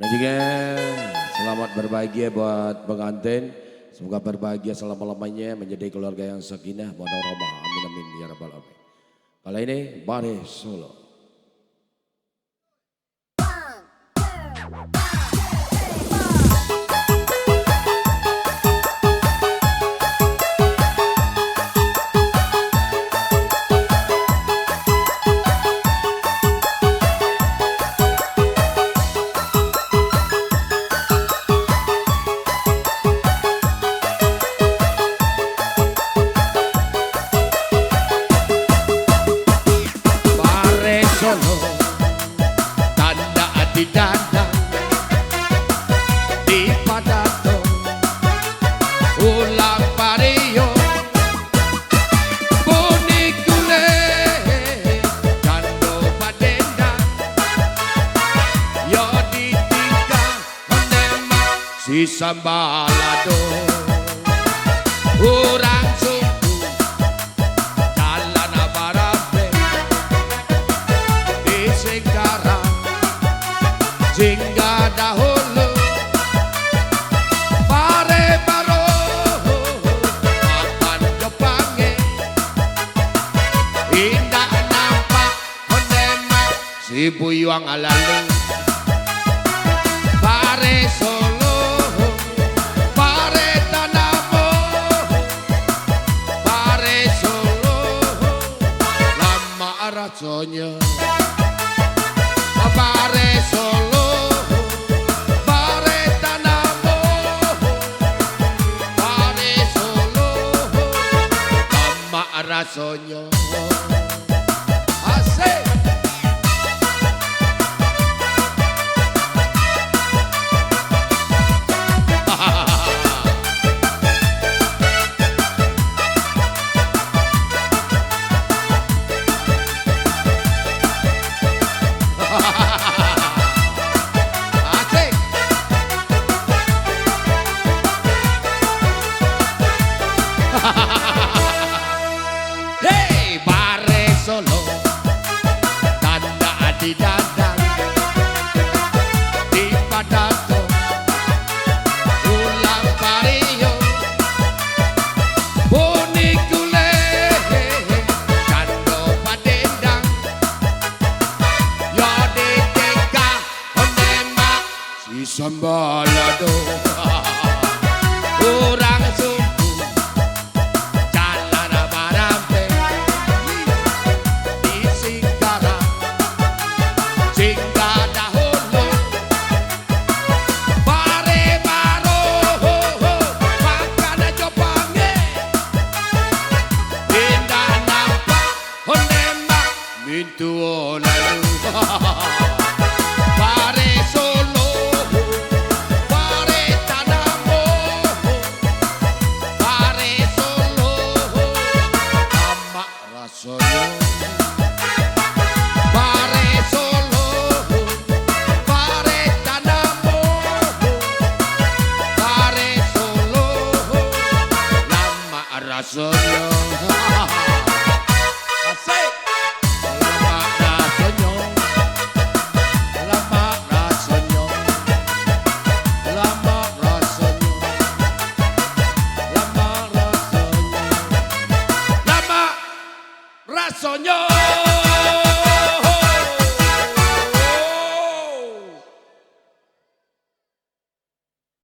Dan juga selamat berbahagia buat pengantin. Semoga berbahagia selama-lamanya menjadi keluarga yang sakinah, mawaddah, amin amin ya rabbal alamin. Kali ini Bare Solo. Tanda di dadang di padato ulang pario boni kule kando padenda yo ditika menema si sambalado urang suku jalan abarabe di sekarang jingga dahulu pare baro akan Jepange indah nampak menema si buyuang alalu pare Solo pare Tanamo pare Solo lama rasanya pare Solo pare Tanamo pare Solo lama rasanya asik. Hey, Bare Solo, tanda di dadang, di padato, ulang pario, boni kule, kando padendang, yo diteka onema si sambalado.